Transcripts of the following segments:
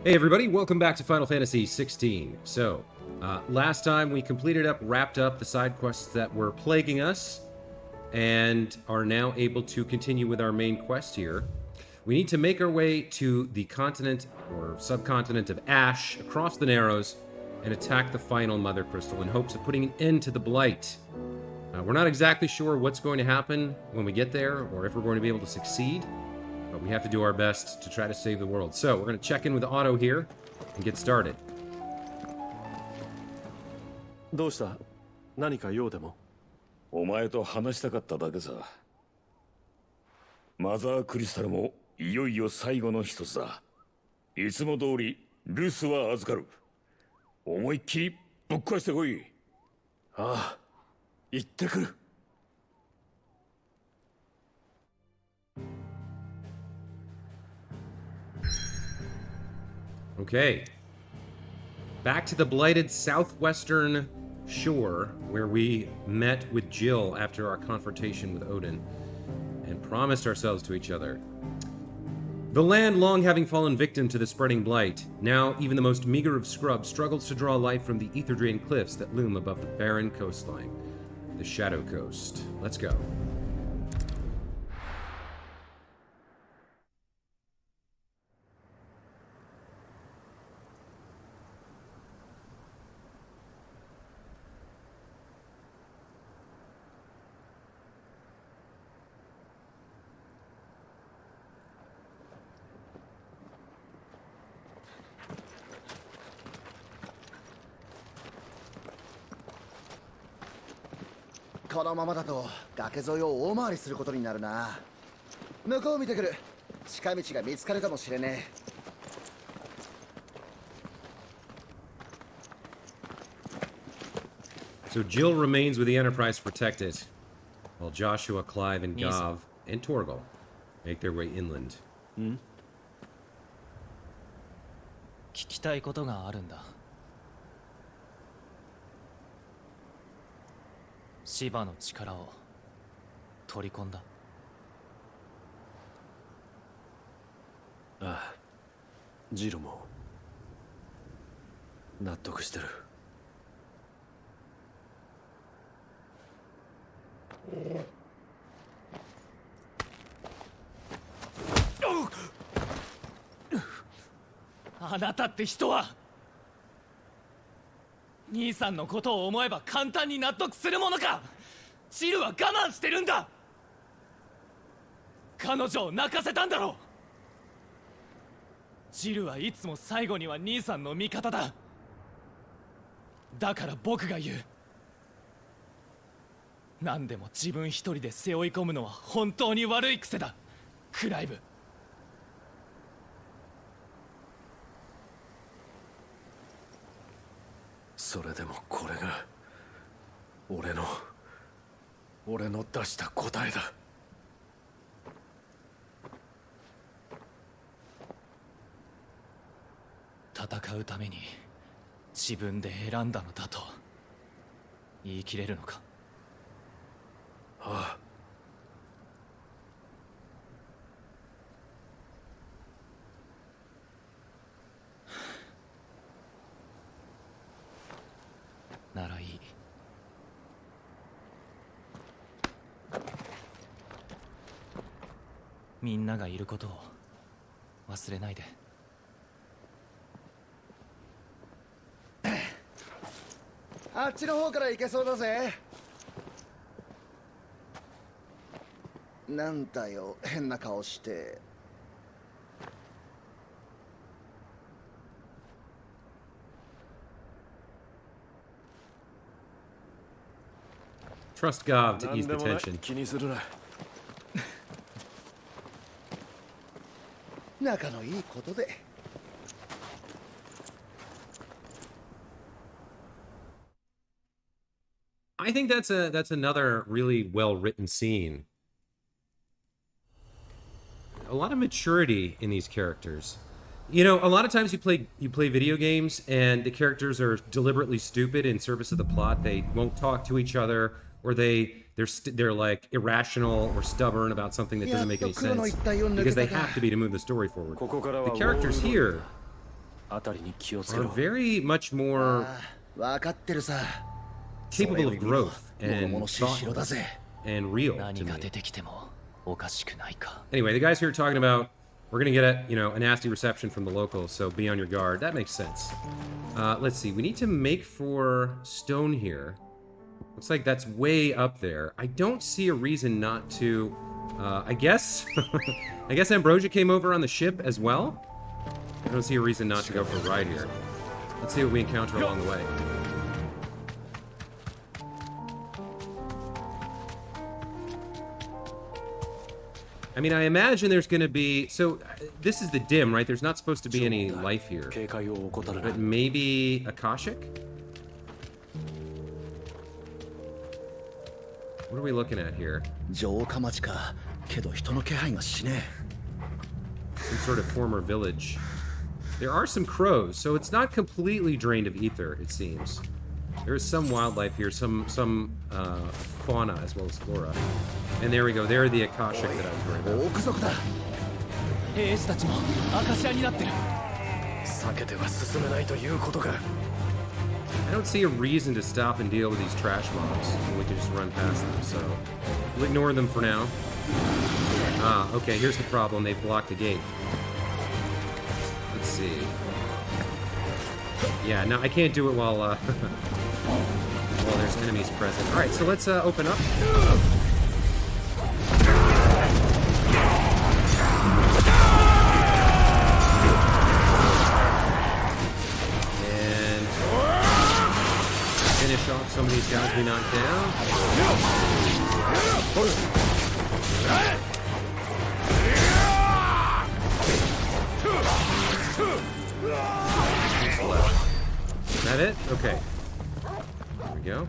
Hey everybody, welcome back to Final Fantasy XVI. So, last time we wrapped up the side quests that were plaguing us, and are now able to continue with our main quest here. We need to make our way to the continent, or subcontinent of Ash, across the Narrows, and attack the final Mother Crystal in hopes of putting an end to the Blight. We're not exactly sure what's going to happen when we get there, or if we're going to be able to succeed. But we have to do our best to try to save the world. So we're going to check in with Otto here and get started. どうした？何か用でも？お前と話したかっただけさ。マザークリスタルもいよいよ最後の一つだ。いつも通り留守は預かる。思いっきりぶっ壊してこい。ああ、行ってくる。Okay. Back to the blighted southwestern shore where we met with Jill after our confrontation with Odin and promised ourselves to each other. The land long having fallen victim to the spreading blight, now even the most meager of scrubs struggles to draw life from the Etherdrain cliffs that loom above the barren coastline. The Shadow Coast. Let's go. So Jill remains with the Enterprise to protect it, while Joshua, Clive, and Gav, and Torgal make their way inland. 聞きたいことがあるんだ。シバの力を取り込んだ。ああ、ジルも納得してる。あなたって人は兄さんのことを思えば簡単に納得するものか。ジルは我慢してるんだ。彼女を泣かせたんだろう。ジルはいつも最後には兄さんの味方だ。だから僕が言う。何でも自分一人で背負い込むのは本当に悪い癖だ、クライブ。それでもこれが俺の出した答えだ。戦うために自分で選んだのだと言い切れるのか。ああ。ならいい。みんながいることを忘れないで。あっちの方から行けそうだぜ。なんだよ、変な顔して。Trust Gav to ease the なんでもない、 tension. 気にするな。仲のいいことで。I think that's another really well-written scene. A lot of maturity in these characters. You know, a lot of times you play video games and the characters are deliberately stupid in service of the plot. They won't talk to each other, or they're like irrational or stubborn about something that doesn't make any sense because they have to be to move the story forward. The characters here 辺りに気をつけ are ろ very much more 分かってるさ。 capable of growth 物 and 々しい城だ thoughtful ぜ。 and real to 何が me. 出てきてもおかしくないか。 Anyway, the guys here are talking about we're gonna get a a nasty reception from the locals, so be on your guard. That makes sense. Let's see. We need to make for stone here. Looks like that's way up there. I don't see a reason not to. I guess. I guess Ambrosia came over on the ship as well. I don't see a reason not to go for a ride here. Let's see what we encounter along the way. I mean, I imagine there's going to be... So, this is the dim, right? There's not supposed to be any life here. 警戒を怠るな But maybe Akashic? What are we looking at here? 城下町か。けど人の気配がしね Some sort of former village. There are some crows, so it's not completely drained of ether, it seems. There is some wildlife here, some fauna as well as flora. And there we go. There are the Akashic that I was worried え。 about. 王国族だ。兵士たちもアカシアになってる。避けては進めないということか I don't see a reason to stop and deal with these trash mobs when we can just run past them, so we'll ignore them for now. Ah, okay, here's the problem. They've blocked the gate. Let's see. Yeah, no, I can't do it while while there's enemies present. All right, so let's open up. And finish off some of these guys we knocked down. Is that it? Okay. There we go.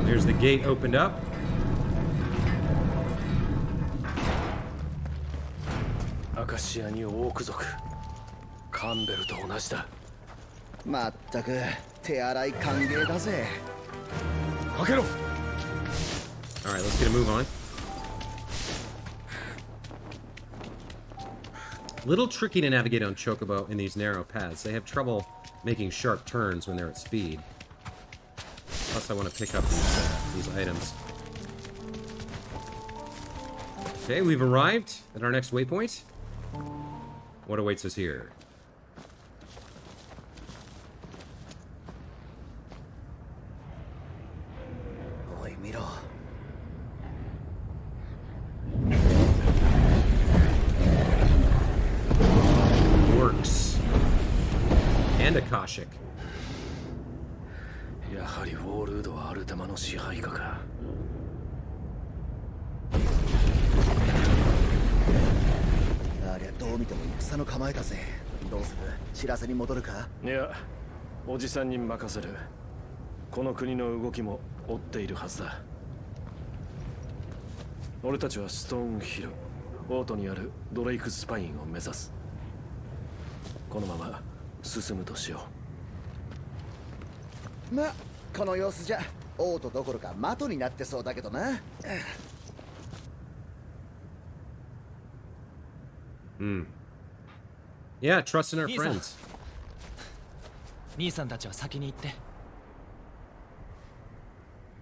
There's the gate opened up. アカシアにオーク族カンベルと同じだまったく手洗い歓迎だぜ。かけろ All right, let's get a move on. Little tricky to navigate on Chocobo in these narrow paths. They have trouble making sharp turns when they're at speed. Plus, I want to pick up these items. Okay, we've arrived at our next waypoint. What awaits us here?おい見ろ。 Works. And Akashic. やはりウォールードはアルテマの支配下かありゃどう見ても戦の構えだぜ。どうする？知らせに戻るか？いやおじさんに任せるこの国の動きも追っているはずだ俺たちはストーンヒルオートにあるドレイクスパインを目指すこのまま進むとしよま、この様子じゃ王都どころか的になってそうだけどな。Yeah, trust in our 兄さん friends. 兄さんたちは先に行って。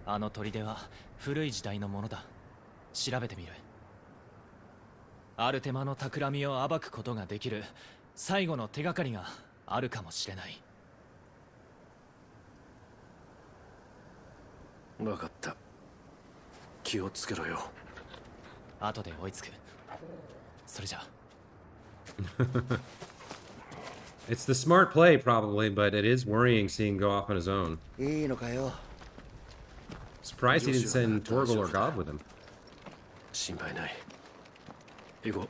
あの砦は古い時代のものだ。調べてみる。アルテマの企みを暴くことができる最後の手がかりがあるかもしれない。う分かった気をつけろよ後で追いつく。それじゃ。It's the smart play, probably, but it is worrying seeing him go off on his own. いいのかよ。 Surprised he didn't send Torgal or God with him. 心配ない行こう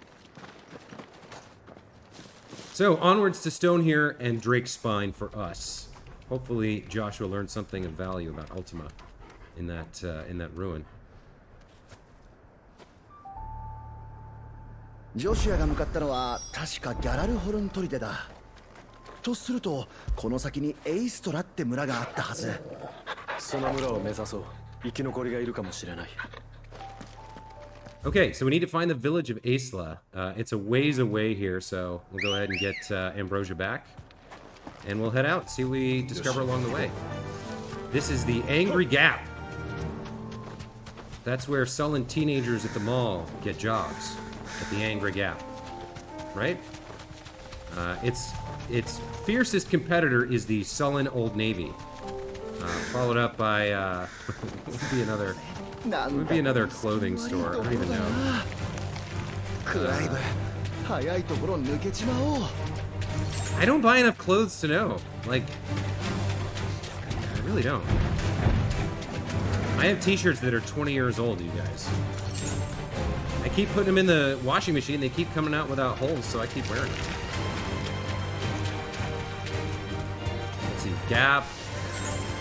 So, onwards to Stone here and Drake's Spine for us. Hopefully, Joshua learned something of value about Ultima in that ruin. ジョシュアが向かったのは確かギャラルホルン砦だ。とするとこの先にエイストラって村があったはず。その村を目指そう生き残りがいるかもしれない Okay, so we need to find the village of Aesla. It's a ways away here, so we'll go ahead and get Ambrosia back. And we'll head out, see what we discover along the way. This is the Angry Gap. That's where sullen teenagers at the mall get jobs. At the Angry Gap. Right? Its fiercest competitor is the sullen Old Navy. Followed up by, what would be another clothing store? I don't even know. Clive, 早いところ抜けちまおう。 I don't buy enough clothes to know. Like, I really don't. I have t-shirts that are 20 years old, you guys. I keep putting them in the washing machine. They keep coming out without holes, so I keep wearing them. Let's see, Gap.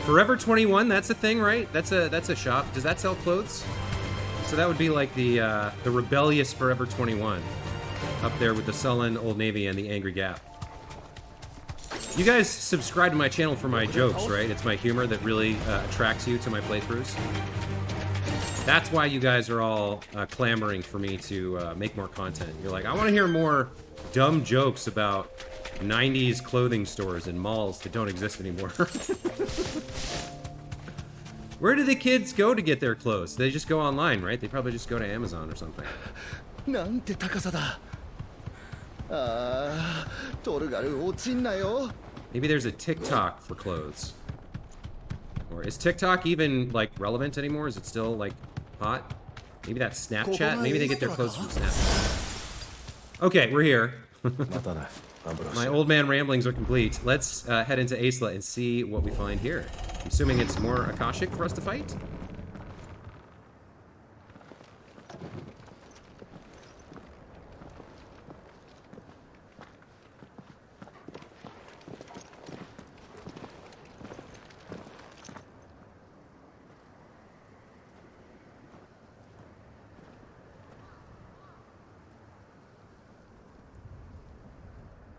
Forever 21, that's a thing, right? That's a shop. Does that sell clothes? So that would be like the rebellious Forever 21. Up there with the sullen Old Navy and the Angry Gap. You guys subscribe to my channel for my jokes, right? It's my humor that really attracts you to my playthroughs. That's why you guys are all clamoring for me to make more content. You're like, I want to hear more dumb jokes about 90s clothing stores and malls that don't exist anymore. Where do the kids go to get their clothes? They just go online, right? They probably just go to Amazon or something. なんて高さだ。ああ、トルガル落ちんなよ。 Maybe there's a TikTok for clothes. Or is TikTok even, like, relevant anymore? Is it still, like, hot? Maybe that's Snapchat? Maybe they get their clothes from Snapchat. Okay, we're here. My old man ramblings are complete. Let's head into Aesla and see what we find here. I'm assuming it's more Akashic for us to fight?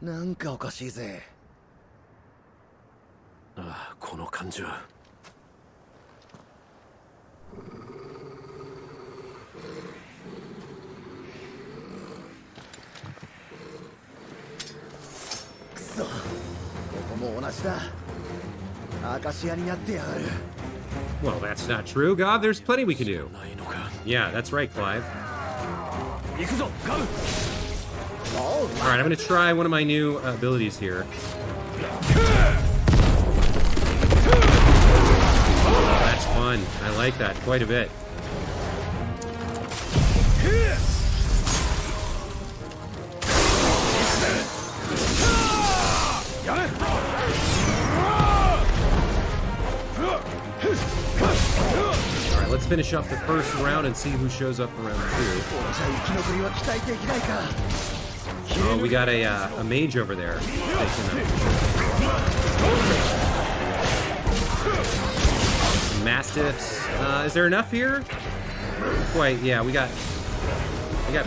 なんかおかしいぜ。ああ、この感じは。くそ、ここも同じだ。アカシアになってやがる。 Well, that's not true, God. There's plenty we can do. ないのか。 Yeah, that's right, Clive. 行くぞ、ガウ。 Alright, I'm gonna try one of my new abilities here. Oh, that's fun. I like that quite a bit. Alright, let's finish up the first round and see who shows up for round 2. じゃあ生き残りは期待できないか。 Oh, we got a mage over there. Mastiffs. Is there enough here? Quite. Yeah, we got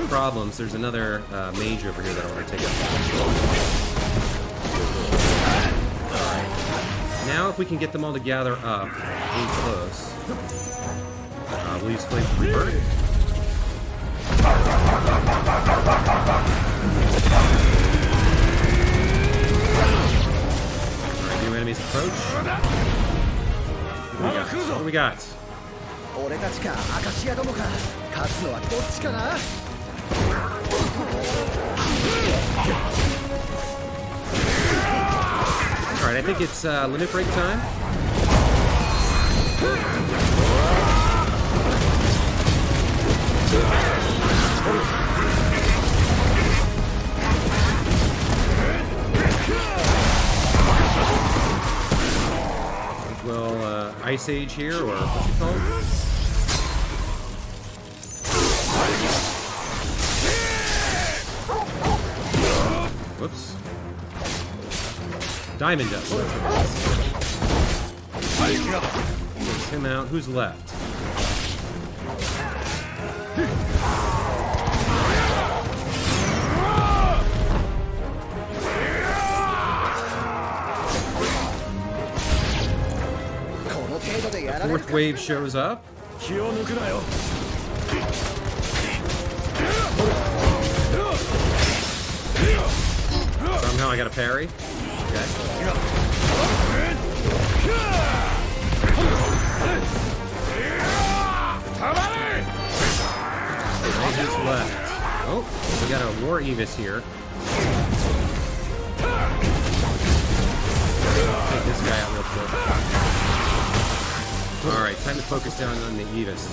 problems. There's another mage over here that I want to take out. Alright. Now, if we can get them all to gather up, really close. We'll use Flame to Rebirth. Alright, new enemies approach. What do we got? 俺たちかアカシアどもか勝つのはどっちかな。 Alright, I think it's limit break time. Well, Ice Age here, or what's it called? Whoops. Diamond Dust. Takes him out. Who's left? The fourth wave shows up. I got a parry. Okay. Who's left? Oh, we got a War Evis here. Take this guy out real quick. Alright, time to focus down on the Evis.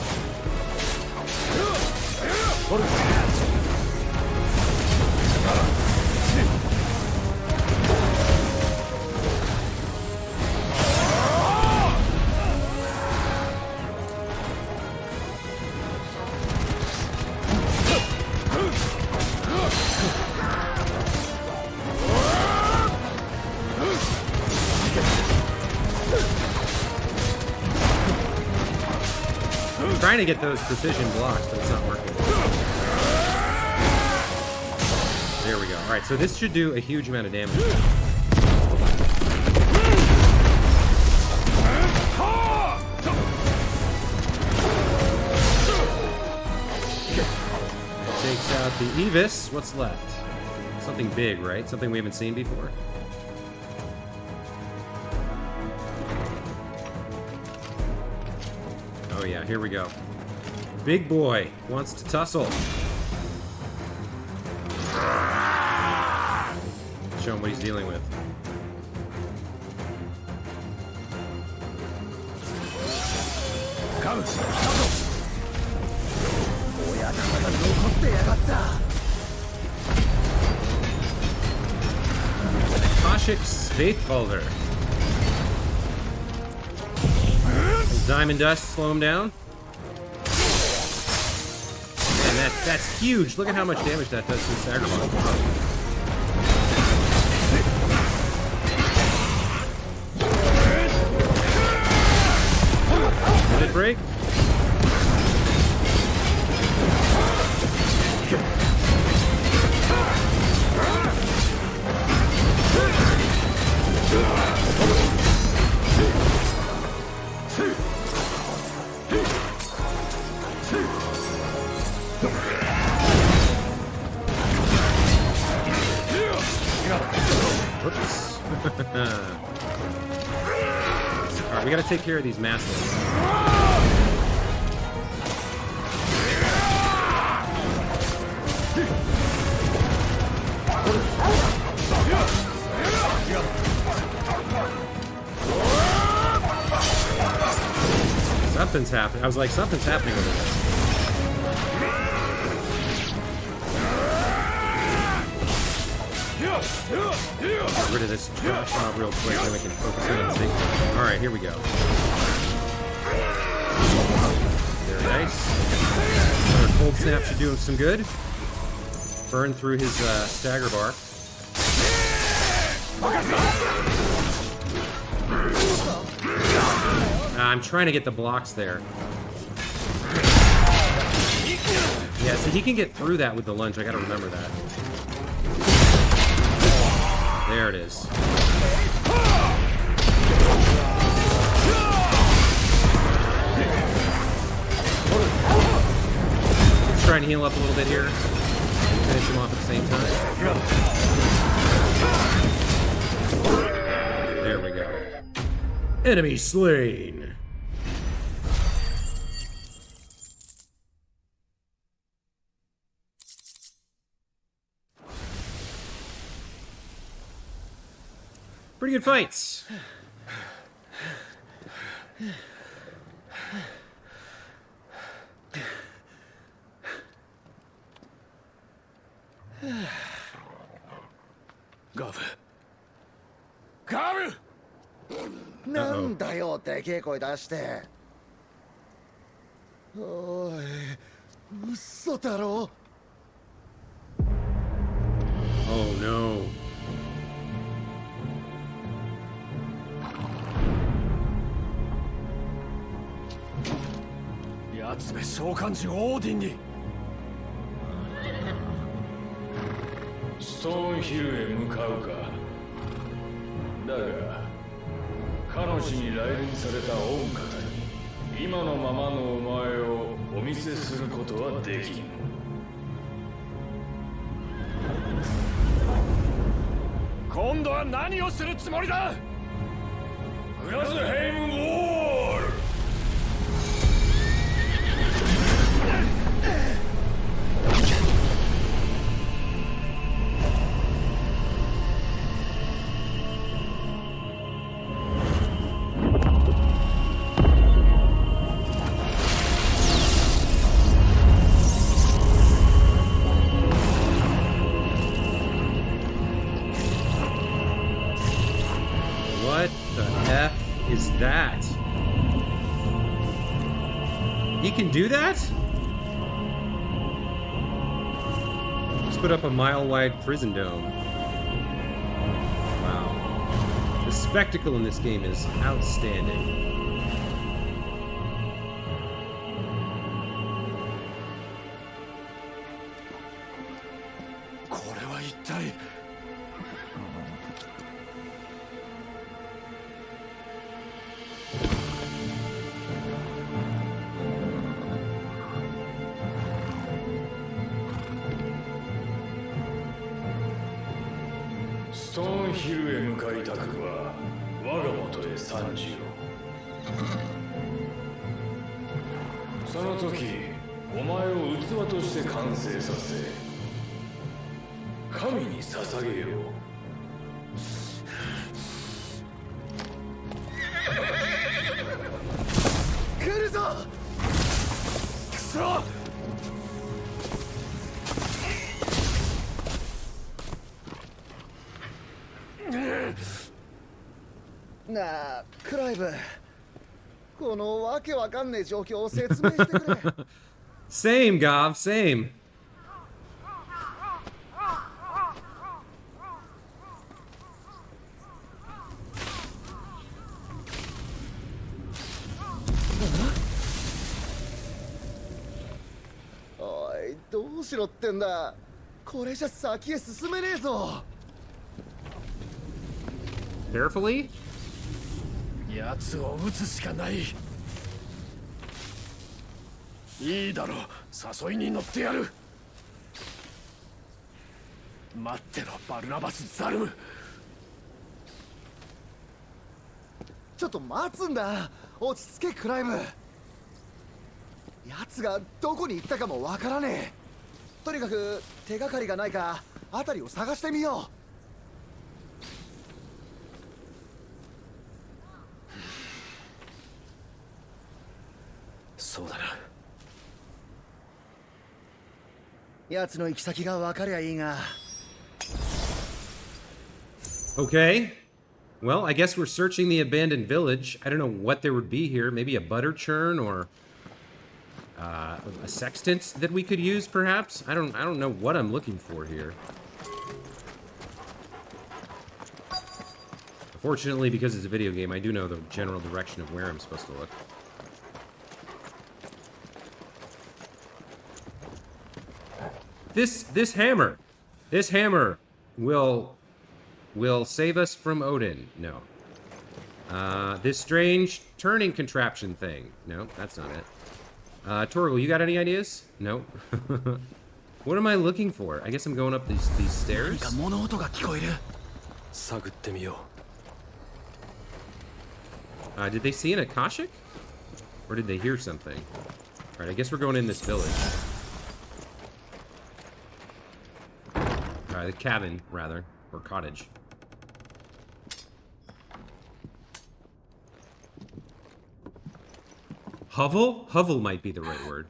Trying to get those precision blocks, but it's not working. There we go. Alright, so this should do a huge amount of damage. Takes out the Evis. What's left? Something big, right? Something we haven't seen before. Oh yeah, here we go. Big boy wants to tussle. Show him what he's dealing with. Koshik's Faithholder. Diamond Dust, slow him down. And that's huge. Look at how much damage that does to the stagger bar. Did it break? Whoops. Alright, we gotta take care of these masses. Something's happening. I was like, something's happening over there. Get rid of this trash mob real quick, then we can focus in on the thing. Alright, here we go. Very nice. Another cold snap should do him some good. Burn through his stagger bar. I'm trying to get the blocks there. Yeah, so he can get through that with the lunge. I gotta remember that. There it is. Let's try and heal up a little bit here. Finish him off at the same time. There we go. Enemy slain. Pretty good fights. Gav! なんだよでけえ声出して。おい、嘘だろ。Oh no. やつめ召喚獣オーディンに。ストーンヒルへ向かうか。だが彼女に来臨された御方に今のままのお前をお見せすることはできん。今度は何をするつもりだ。グラスヘイムウォール。What the F is that? He can do that? Just put up a mile-wide prison dome. Wow. The spectacle in this game is outstanding. Stone ストーンヒルへ向かいたくは我が元へ参じよ。その時お前を器として完成させ神に捧げよう。来るぞ。くそ。なあクライブ、このわけわかんねえ状況を説明してくれ。Same, Gov, same.おい、どうしろってんだ。これじゃ先へ進めねえぞ。Carefully? 奴を撃つしかない。いいだろう、誘いに乗ってやる。待ってろバルナバス・ザルム。ちょっと待つんだ。落ち着けクライブ。奴がどこに行ったかもわからねえ。とにかく手がかりがないか辺りを探してみよう。そうだな。奴の行き先が分かりゃいいが。Okay. Well, I guess we're searching the abandoned village. I don't know what there would be here. Maybe a butter churn or a sextant that we could use, perhaps. I don't know what I'm looking for here. Fortunately, because it's a video game, I do know the general direction of where I'm supposed to look. This hammer will save us from Odin. No. This strange turning contraption thing. No, that's not it. Torgal, you got any ideas? No. What am I looking for? I guess I'm going up these stairs. 物音が聞こえる。探ってみよう。 Did they see an Akashic? Or did they hear something? Alright, I guess we're going in this village. The cabin, rather. Or cottage. Hovel? Hovel might be the right word.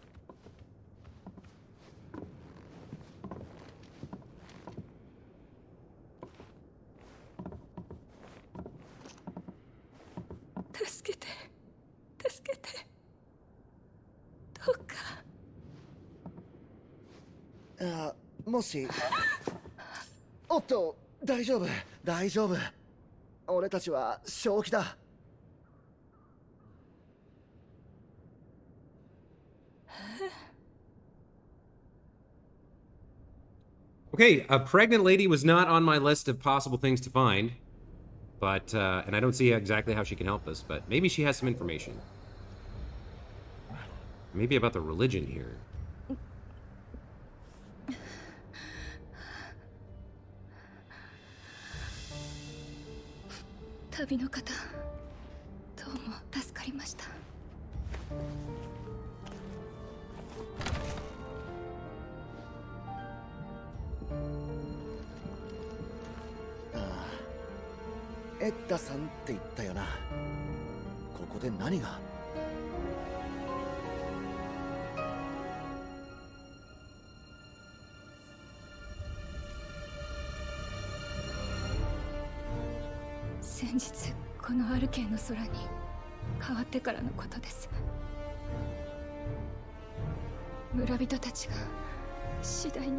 Ah, もし。おっと、大丈夫、大丈夫。俺たちは正気だ。Okay, a pregnant lady was not on my list of possible things to find. But, and I don't see exactly how she can help us, but maybe she has some information. Maybe about the religion here. 旅の方、どうも助かりました。エッダさんって言ったよな。ここで何が？先日このアルケーの空に変わってからのことです。村人たちが次第に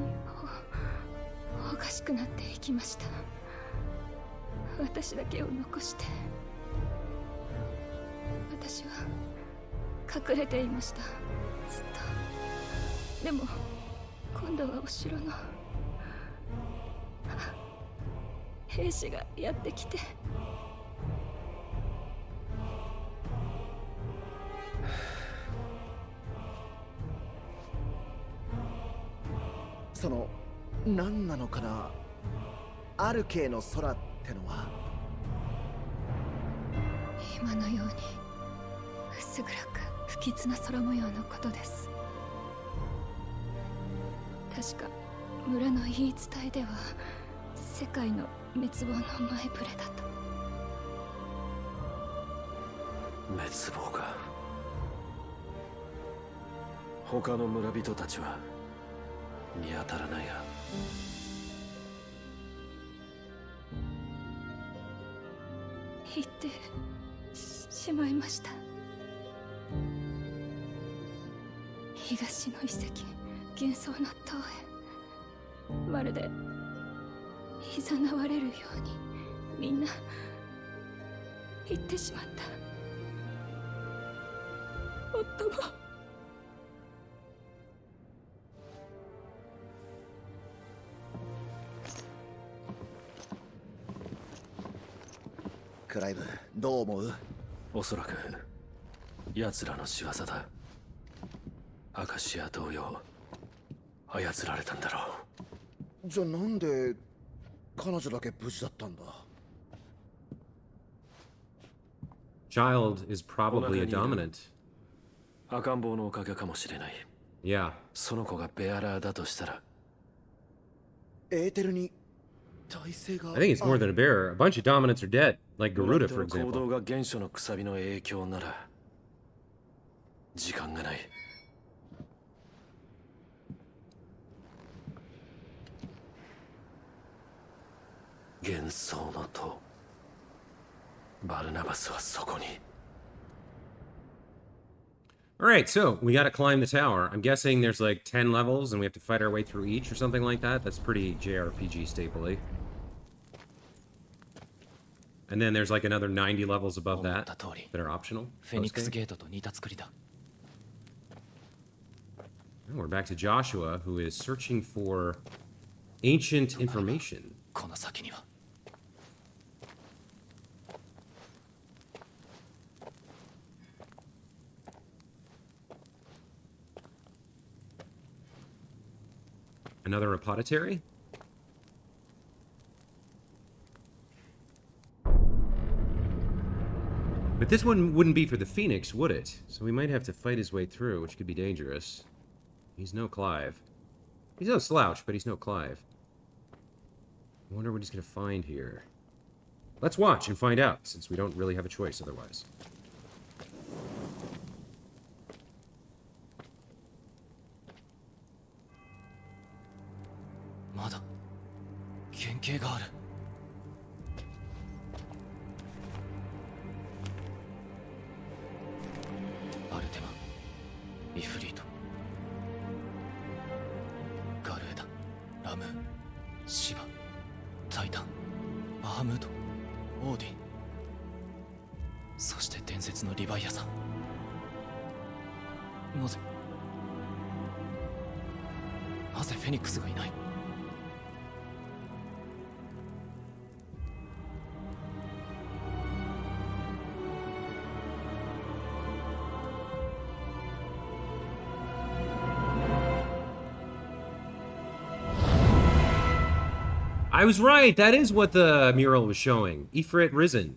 おかしくなっていきました。私だけを残して。私は隠れていました、ずっと。でも今度はお城の兵士がやってきて。その何なのかな、アルケーの空ってのは。今のように薄暗く不吉な空模様のことです。確か村の言い伝えでは世界の滅亡の前触れだと。滅亡か。他の村人たちは見当たらないが。行ってしまいました。東の遺跡、幻想の塔へ、まるで誘われるようにみんな行ってしまった。夫も。クライブ、どう思う？おそらく奴らの仕業だ。アカシア同様操られたんだろう。じゃあなんで彼女だけ無事だったんだ？ Child is probably a dominant. 赤ん坊のおかげかもしれない。Yeah. その子がベアラーだとしたら。エーテルに体勢が。I think it's more than a bear. A bunch of dominants are dead, like Garuda, for 行動 example. が原初のくさびの影響なら時間がない。幻想の塔。バルナバスはそこに。Alright, so we gotta climb the tower. I'm guessing there's like 10 levels and we have to fight our way through each or something like that. That's pretty JRPG staple-y. And then there's like another 90 levels above that that are optional. フェニックスゲートと似た作りだ。And we're back to Joshua, who is searching for ancient information. この先には。Another repository? But this one wouldn't be for the Phoenix, would it? So we might have to fight his way through, which could be dangerous. He's no Clive. He's no slouch, but he's no Clive. I wonder what he's gonna find here. Let's watch and find out, since we don't really have a choice otherwise. I was right. That is what the mural was showing. Ifrit Risen.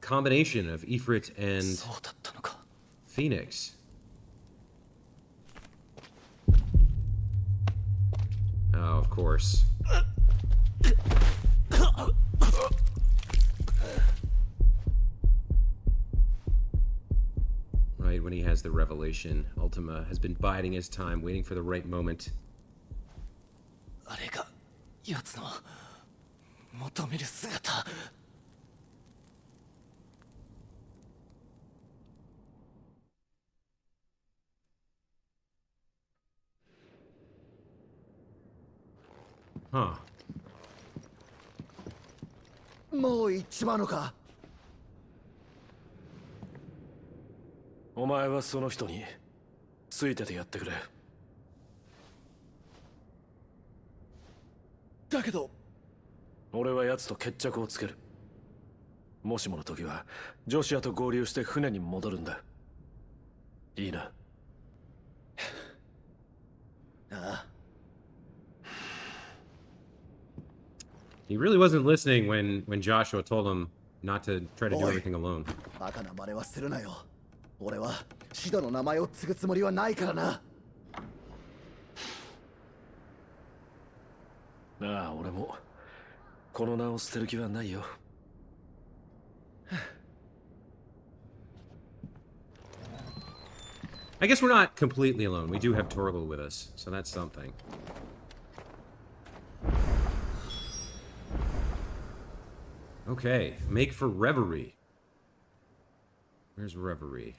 combination of Ifrit and そうだったのか。 Phoenix. Oh, of course. Right when he has the revelation, Ultima has been biding his time, waiting for the right moment. あれが奴の求める姿。Huh. もう行っちまうのか。お前はその人についててやってくれ。だけど俺は奴と決着をつける。もしもの時はジョシュアと合流して船に戻るんだ。いいな。ああ He really wasn't listening when Joshua told him not to try to do Boy. everything alone. バカな真似はするなよ。俺はシドの名前を継ぐつもりはないからな。ああ、俺もこの名を捨てる気はないよ。I guess we're not completely alone. We do have Torgal with us, so that's something. Okay, make for Reverie. Where's Reverie?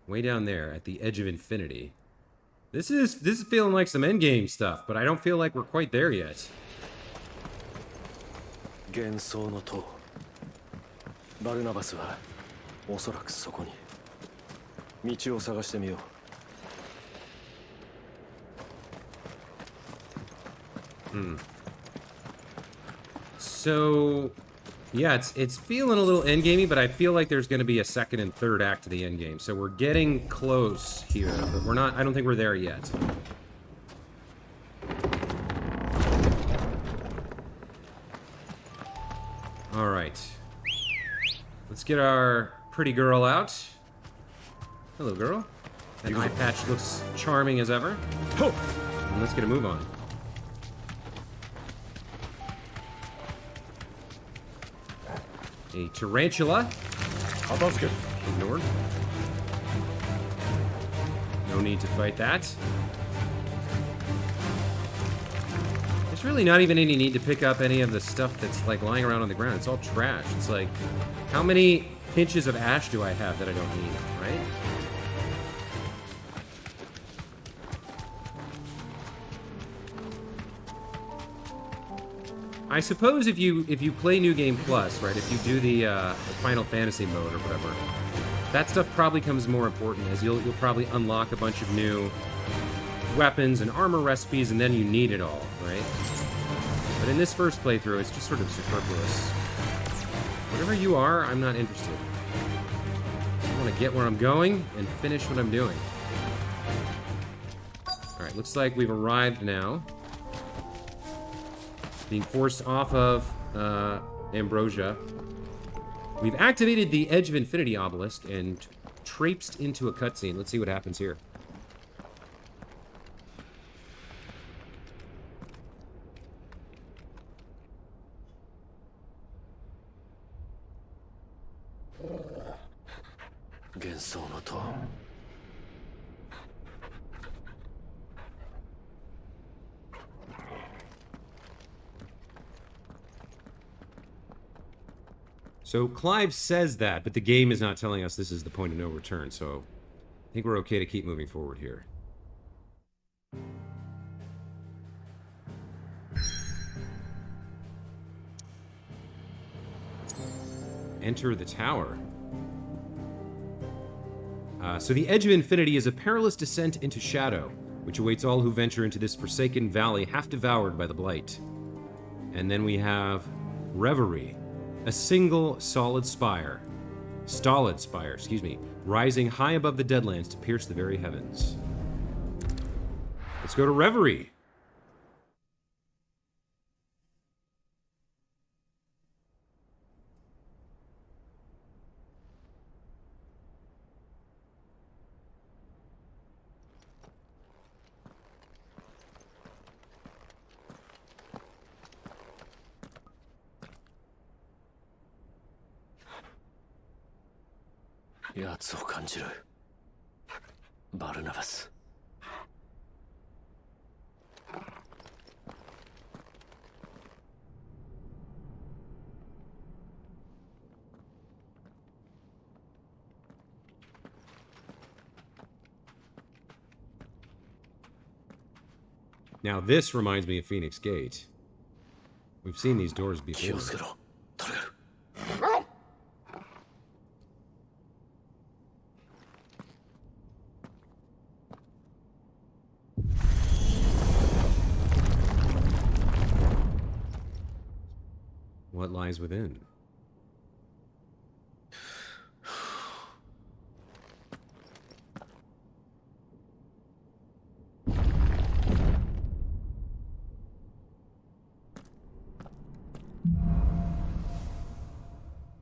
Way down there, at the edge of infinity. This is feeling like some endgame stuff, but I don't feel like we're quite there yet. 幻想の塔。バルナバスはおそらくそこに。道を探してみよう。So, yeah, it's feeling a little endgamey, but I feel like there's going to be a second and third act to the endgame. So we're getting close here, but we're not. I don't think we're there yet. All right, let's get our pretty girl out. Hello, girl. That eye patch looks charming as ever. And let's get a move on. A tarantula. Ignored. No need to fight that. There's really not even any need to pick up any of the stuff that's like lying around on the ground. It's all trash. It's like, how many pinches of ash do I have that I don't need, right? I suppose if you play New Game Plus, right, if you do the Final Fantasy mode or whatever, that stuff probably comes more important, as you'll probably unlock a bunch of new weapons and armor recipes, and then you need it all, right? But in this first playthrough, it's just sort of superfluous. Whatever you are, I'm not interested. I want to get where I'm going and finish what I'm doing. Alright, looks like we've arrived now. Being forced off of Ambrosia. We've activated the Edge of Infinity obelisk and traipsed into a cutscene. Let's see what happens here. So Clive says that, but the game is not telling us this is the point of no return, so I think we're okay to keep moving forward here. Enter the tower. So the Edge of Infinity is a perilous descent into shadow, which awaits all who venture into this forsaken valley half devoured by the blight. And then we have Reverie. A single stolid spire, rising high above the deadlands to pierce the very heavens. Let's go to Reverie. やつを感じる。バルナバス。Now this reminds me of Phoenix Gate. We've seen these doors 気 before. をつけろ。トレガル。What lies within?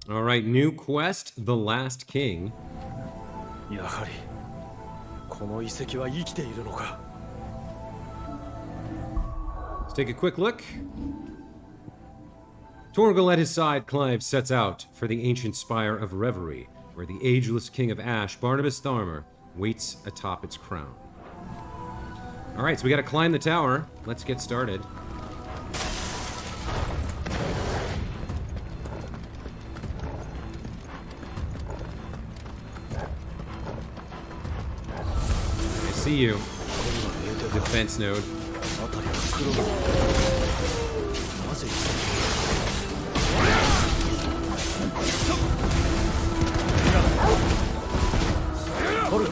All right, new quest, The Last King. やはりこの遺跡は生きているのか。 Let's take a quick look. Torgal at his side, Clive sets out for the ancient spire of Reverie, where the ageless king of Ash, Barnabas Tharmer, waits atop its crown. All right, so we got to climb the tower. Let's get started. I see you. Defense node. 辺りが黒だ。なぜ取る。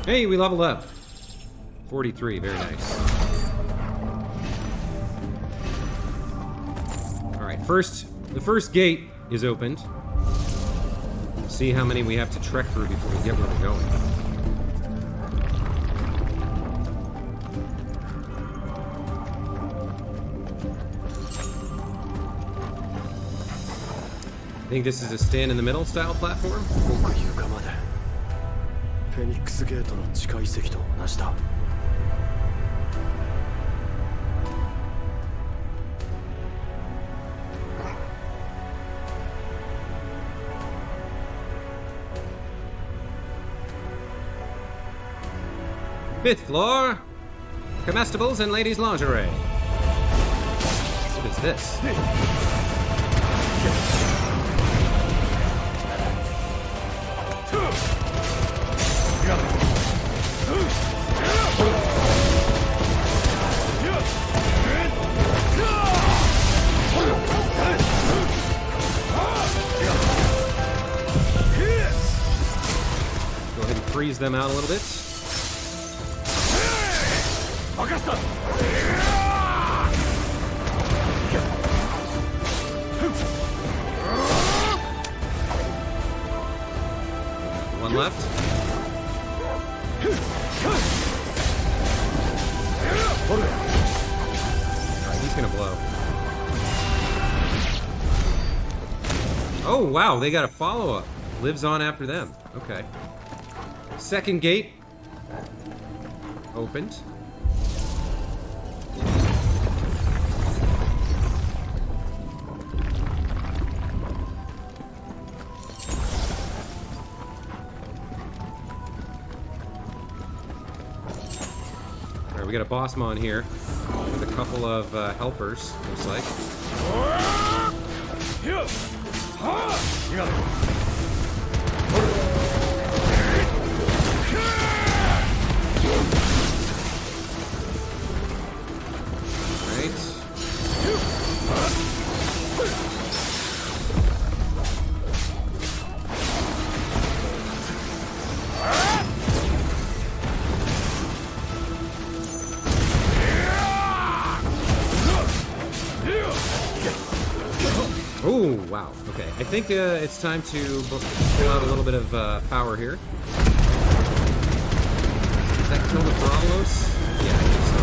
Hey, we leveled up. 43, very nice. Alright, the first gate is opened. See how many we have to trek through before we get where we're going. I think this is a stand in the middle style platform. 奥床まで。フェニックスゲートの地下遺跡と同じだ。Fifth floor, comestibles and ladies' lingerie. What is this? Go ahead and freeze them out a little bit. One left. Alright, he's gonna blow. Oh, wow, they got a follow-up. Lives on after them. Okay. Second gate. Opened. Alright, we got a boss mon here with a couple of helpers, looks like. Oh, wow. Okay, I think it's time to pull out a little bit of power here. Is that kill the Parabolos? Yeah, I think so.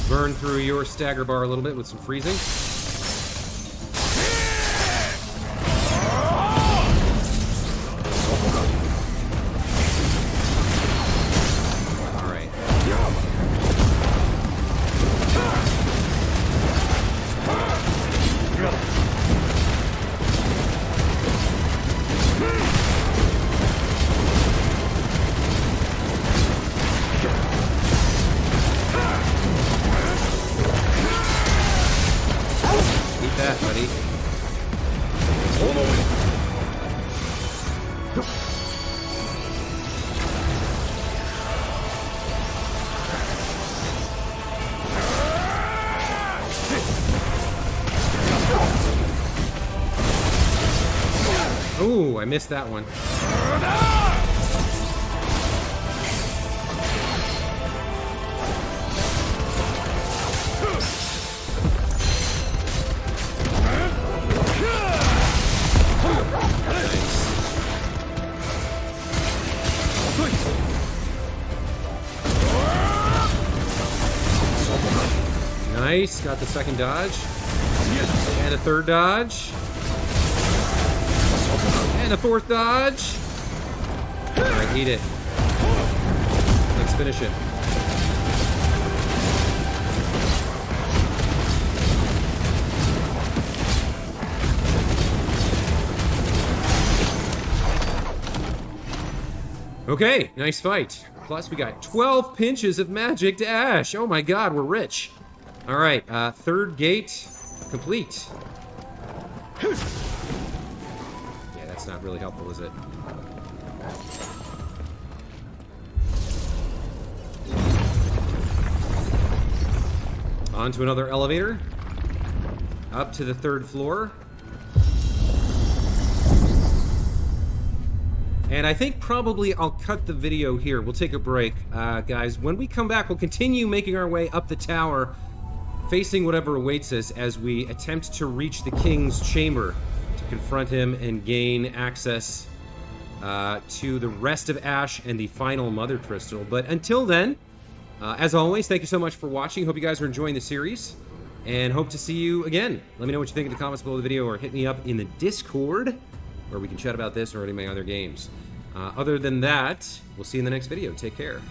Burn through your stagger bar a little bit with some freezing. Ooh, I missed that one. Nice, got the second dodge. And a third dodge. And a fourth dodge. Alright, eat it. Let's finish it. Okay, nice fight. Plus we got 12 pinches of magic to Ash. Oh my god, we're rich. Alright, third gate complete. Yeah, that's not really helpful, is it? On to another elevator. Up to the third floor. And I think probably I'll cut the video here. We'll take a break, guys. When we come back, we'll continue making our way up the tower, facing whatever awaits us as we attempt to reach the king's chamber to confront him and gain access to the rest of Ash and the final Mother Crystal. But until then, as always, thank you so much for watching. Hope you guys are enjoying the series, and hope to see you again. Let me know what you think in the comments below the video, or hit me up in the Discord, where we can chat about this or any of my other games. Other than that, we'll see you in the next video. Take care.